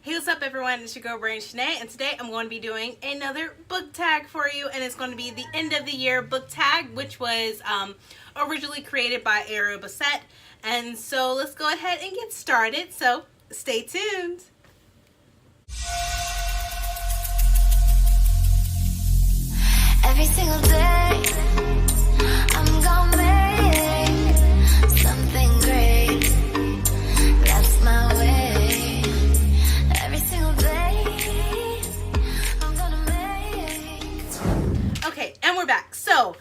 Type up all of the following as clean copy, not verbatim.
Hey, what's up everyone? It's your girl Brian Shanae, and today I'm going to be doing another book tag for you, and it's going to be the end of the year book tag, which was originally created by Ariel Bissett. And so let's go ahead and get started, so stay tuned. Every single day I'm gonna make something great. That's my way. Every single day I'm gonna make. Okay, and we're back. So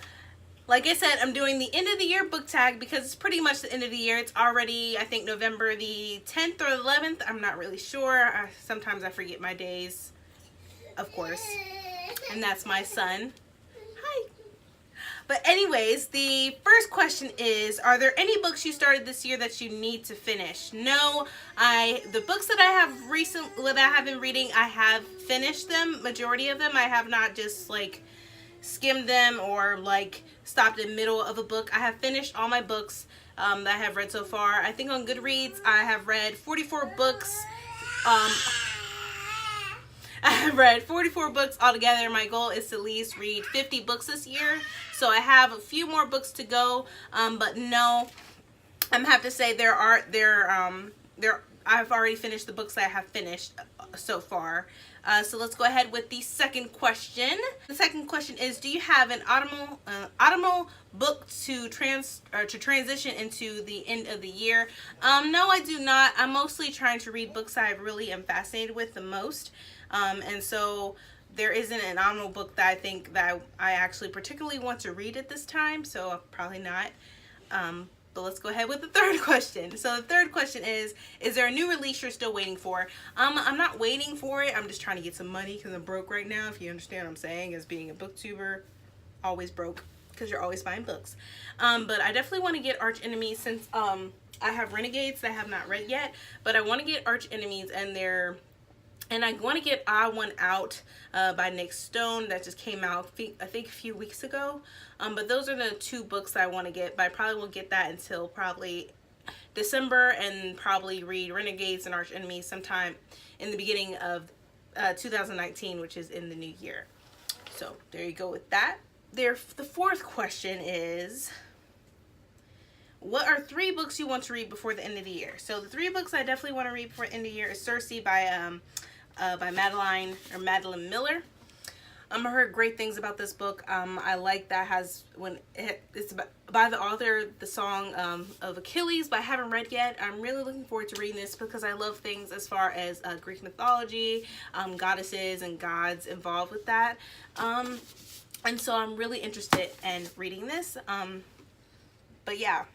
like I said, I'm doing the end of the year book tag because it's pretty much the end of the year. It's already, I think, November the 10th or 11th. I'm not really sure. Sometimes I forget my days, of course. And that's my son. Hi. But anyways, the first question is, are there any books you started this year that you need to finish? No, the books that I have been reading, I have finished them. Majority of them, I have not just like skimmed them or like stopped in the middle of a book. I have finished all my books that I have read so far. I think on Goodreads I have read 44 books. I have read 44 books altogether. My goal is to at least read 50 books this year. So I have a few more books to go. But no, I'm happy to say I've already finished the books that I have finished so far. So let's go ahead with the second question. The second question is, do you have an autumnal book to transition into the end of the year? No, I do not. I'm mostly trying to read books I really am fascinated with the most. And so there isn't an autumnal book that I think that I actually particularly want to read at this time. So probably not. But let's go ahead with the third question. So the third question is there a new release you're still waiting for? I'm not waiting for it. I'm just trying to get some money because I'm broke right now. If you understand what I'm saying, as being a booktuber, always broke because you're always buying books. But I definitely want to get Arch Enemies since I have Renegades that I have not read yet. But I want to get Arch Enemies and I want to get I Want Out by Nick Stone that just came out, I think, a few weeks ago. But those are the two books I want to get. But I probably won't get that until probably December, and probably read Renegades and Arch Enemies sometime in the beginning of 2019, which is in the new year. So there you go with that. The fourth question is, what are 3 books you want to read before the end of the year? So the 3 books I definitely want to read before the end of the year is Circe by Madeline Miller. I heard great things about this book. I like that it's by the author, the song of Achilles, but I haven't read yet. I'm really looking forward to reading this because I love things as far as Greek mythology, goddesses and gods involved with that. And so I'm really interested in reading this. But yeah,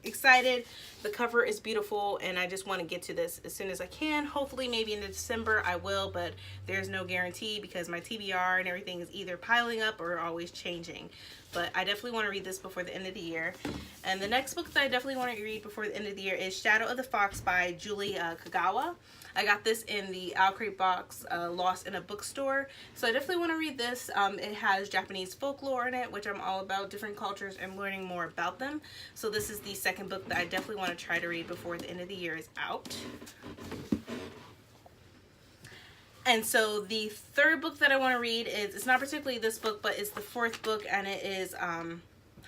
excited. The cover is beautiful and I just want to get to this as soon as I can. Hopefully maybe in December I will, but there's no guarantee because my TBR and everything is either piling up or always changing. But I definitely want to read this before the end of the year. And the next book that I definitely want to read before the end of the year is Shadow of the Fox by Julie Kagawa. I got this in the Owl Crate box, Lost in a Bookstore. So I definitely want to read this. It has Japanese folklore in it, which I'm all about, different cultures and learning more about them. So this is the second book that I definitely want to try to read before the end of the year is out. And so the third book that I want to read it's not particularly this book, but it's the fourth book, and it is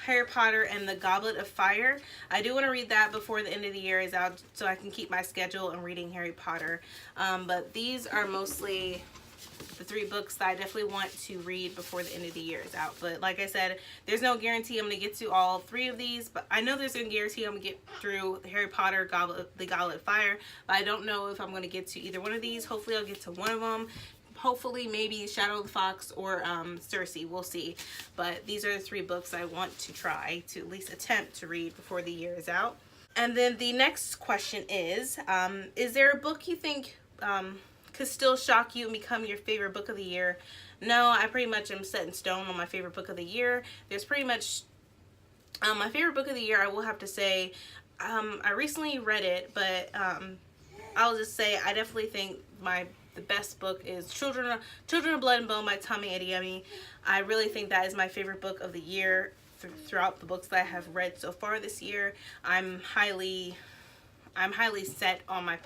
Harry Potter and the Goblet of Fire. I do want to read that before the end of the year is out so I can keep my schedule and reading Harry Potter. But these are mostly the 3 books that I definitely want to read before the end of the year is out. But like I said, there's no guarantee I'm going to get to all 3 of these, but I know there's a guarantee I'm going to get through Harry Potter, the Goblet of Fire, but I don't know if I'm going to get to either one of these. Hopefully I'll get to one of them. Hopefully maybe Shadow of the Fox or Circe, we'll see. But these are the 3 books I want to try to at least attempt to read before the year is out. And then the next question is there a book you think could still shock you and become your favorite book of the year? No, I pretty much am set in stone on my favorite book of the year. There's pretty much my favorite book of the year, I will have to say, I recently read it, but I'll just say I definitely think the best book is Children of Blood and Bone by Tommy Adeyemi. I really think that is my favorite book of the year throughout the books that I have read so far this year. I'm highly I'm highly set on my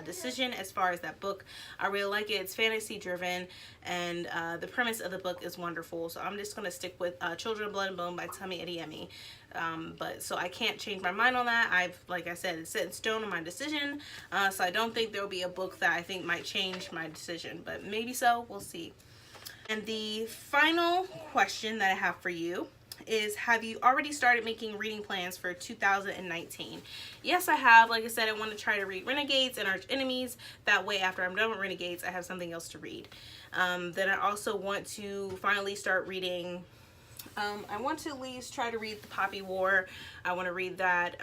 decision as far as that book. I really like it. It's fantasy driven, and the premise of the book is wonderful. So I'm just gonna stick with Children of Blood and Bone by Tami Adeyemi. But so I can't change my mind on that. Like I said, it's set in stone on my decision. So I don't think there will be a book that I think might change my decision, but maybe so. We'll see. And the final question that I have for you is, have you already started making reading plans for 2019? Yes, I have. Like I said, I want to try to read Renegades and Arch Enemies. That way, after I'm done with Renegades, I have something else to read. Then I also want to finally start reading. I want to at least try to read The Poppy War. I want to read that.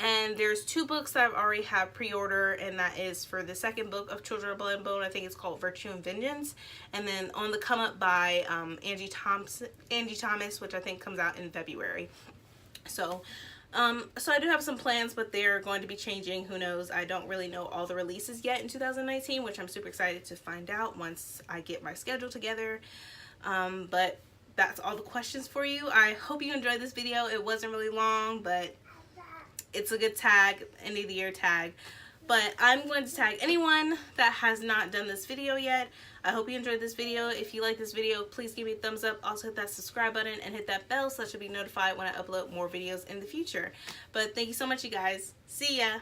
And there's 2 books that I've already have pre-order, and that is for the second book of Children of Blood and Bone. I think it's called Virtue and Vengeance. And then On the Come Up by Angie Thomas, which I think comes out in February. So I do have some plans, but they're going to be changing. Who knows? I don't really know all the releases yet in 2019, which I'm super excited to find out once I get my schedule together. But that's all the questions for you. I hope you enjoyed this video. It wasn't really long, but it's a good tag, end of the year tag. But I'm going to tag anyone that has not done this video yet. I hope you enjoyed this video. If you like this video, please give me a thumbs up. Also hit that subscribe button and hit that bell so that you'll be notified when I upload more videos in the future. But thank you so much, you guys. See ya.